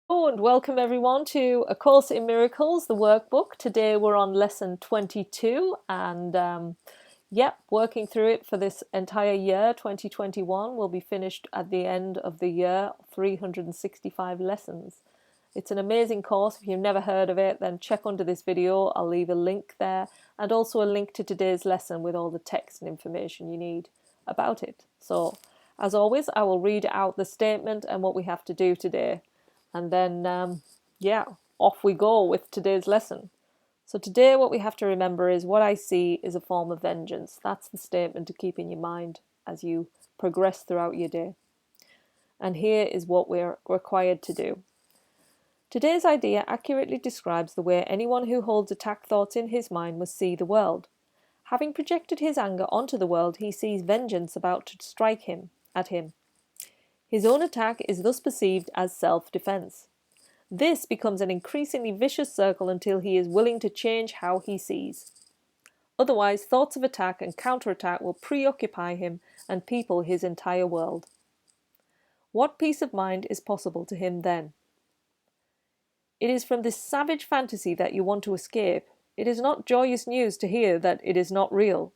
Hello and welcome everyone to A Course in Miracles, the workbook. Today we're on lesson 22 and working through it for this entire year, 2021. We'll be finished at the end of the year, 365 lessons. It's an amazing course. If you've never heard of it, then check under this video. I'll leave a link there and also a link to today's lesson with all the text and information you need about it. So, as always, I will read out the statement and what we have to do today. And then, off we go with today's lesson. So today what we have to remember is what I see is a form of vengeance. That's the statement to keep in your mind as you progress throughout your day. And here is what we're required to do. Today's idea accurately describes the way anyone who holds attack thoughts in his mind must see the world. Having projected his anger onto the world, he sees vengeance about to strike at him. His own attack is thus perceived as self-defense. This becomes an increasingly vicious circle until he is willing to change how he sees. Otherwise, thoughts of attack and counterattack will preoccupy him and people his entire world. What peace of mind is possible to him then? It is from this savage fantasy that you want to escape. It is not joyous news to hear that it is not real.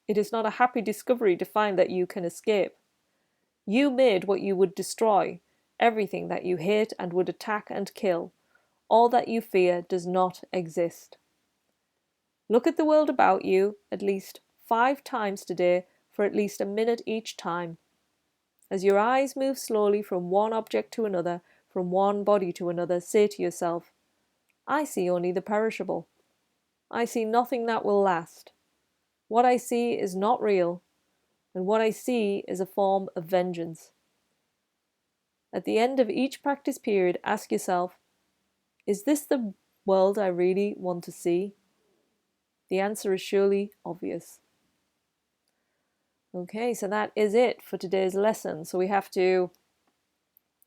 It is not a happy discovery to find that you can escape. You made what you would destroy, everything that you hate and would attack and kill. All that you fear does not exist. Look at the world about you at least 5 times today for at least a minute each time. As your eyes move slowly from one object to another, from one body to another, say to yourself, I see only the perishable. I see nothing that will last. What I see is not real, and what I see is a form of vengeance. At the end of each practice period, ask yourself, is this the world I really want to see? The answer is surely obvious. Okay, so that is it for today's lesson. So we have to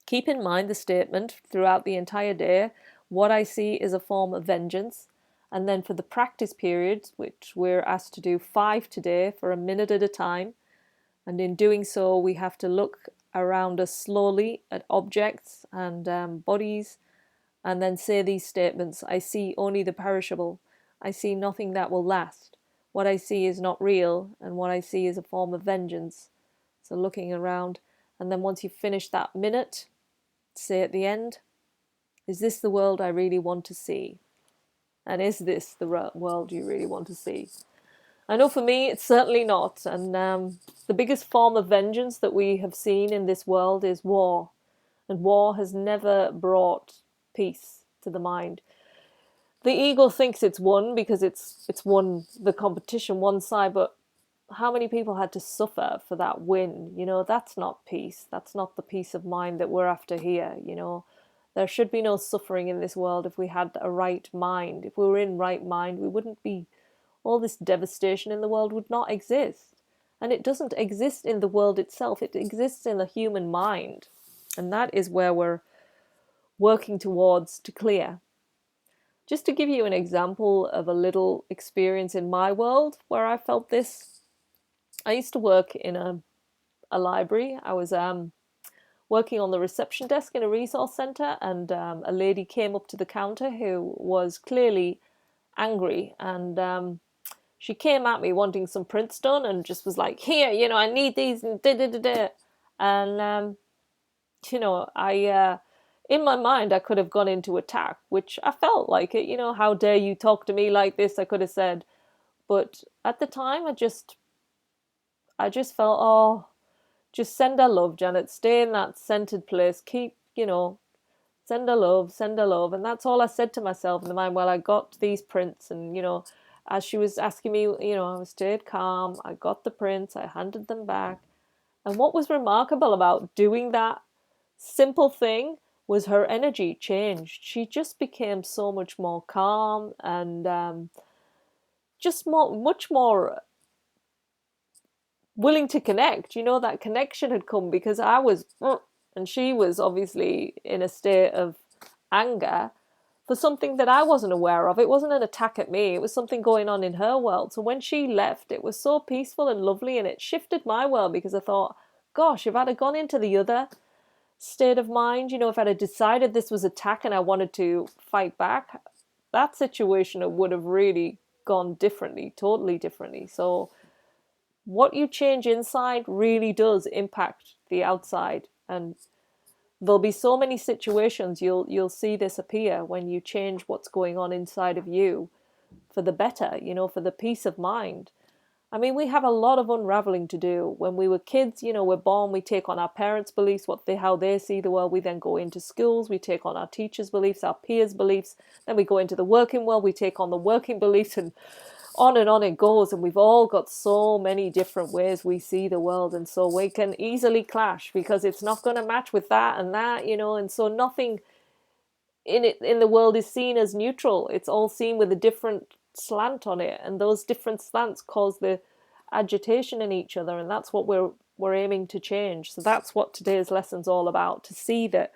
keep in mind the statement throughout the entire day. What I see is a form of vengeance. And then for the practice periods, which we're asked to do 5 today for a minute at a time. And in doing so, we have to look around us slowly at objects and bodies, and then say these statements. I see only the perishable. I see nothing that will last. What I see is not real, and what I see is a form of vengeance. So looking around, and then once you've finished that minute, say at the end, is this the world I really want to see? And is this the world you really want to see? I know for me, it's certainly not. And the biggest form of vengeance that we have seen in this world is war. And war has never brought peace to the mind. The ego thinks it's won because it's won the competition one side, but how many people had to suffer for that win? You know, that's not peace. That's not the peace of mind that we're after here, you know. There should be no suffering in this world if we had a right mind. If we were in right mind, we wouldn't be... all this devastation in the world would not exist. And it doesn't exist in the world itself. It exists in the human mind. And that is where we're working towards to clear. Just to give you an example of a little experience in my world where I felt this. I used to work in a library. I was working on the reception desk in a resource centre, and a lady came up to the counter who was clearly angry, and she came at me wanting some prints done and just was like, here, you know, I need these, and da-da-da-da. And, you know, in my mind, I could have gone into attack, which I felt like it, you know, how dare you talk to me like this, I could have said. But at the time, I just felt, oh, just send her love, Janet, stay in that centered place, keep, you know, send her love, send her love. And that's all I said to myself in the mind. Well, I got these prints, and, you know, as she was asking me, you know, I stayed calm. I got the prints. I handed them back. And what was remarkable about doing that simple thing was her energy changed. She just became so much more calm and much more willing to connect. You know, that connection had come because I was, and she was obviously in a state of anger for something that I wasn't aware of. It wasn't an attack at me. It was something going on in her world. So when she left, it was so peaceful and lovely, and it shifted my world because I thought, gosh, if I'd have gone into the other, state of mind, if I'd have decided this was attack and I wanted to fight back, that situation would have really gone differently, totally differently. So what you change inside really does impact the outside, and there'll be so many situations you'll see this appear when you change what's going on inside of you for the better, for the peace of mind. I mean, we have a lot of unraveling to do. When we were kids, we're born, we take on our parents' beliefs, how they see the world. We then go into schools, we take on our teachers' beliefs, our peers' beliefs. Then we go into the working world, we take on the working beliefs, and on it goes. And we've all got so many different ways we see the world. And so we can easily clash because it's not going to match with that and that, and so nothing in the world is seen as neutral. It's all seen with a different slant on it, and those different slants cause the agitation in each other, and that's what we're aiming to change. So that's what today's lesson's all about, to see that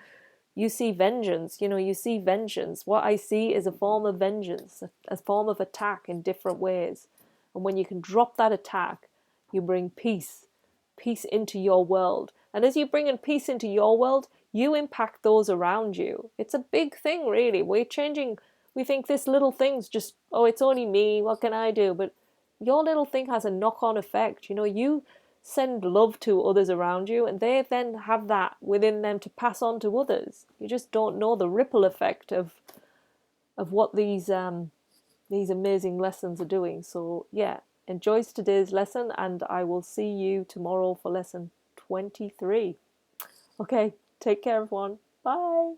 you see vengeance, you see vengeance. What I see is a form of vengeance, a form of attack in different ways. And when you can drop that attack, you bring peace into your world. And as you bring in peace into your world, you impact those around you. It's a big thing, really. We think this little thing's just, oh, it's only me, what can I do? But your little thing has a knock-on effect. You send love to others around you, and they then have that within them to pass on to others. You just don't know the ripple effect of what these amazing lessons are doing. So yeah, enjoy today's lesson, and I will see you tomorrow for lesson 23. Okay, take care, everyone. Bye.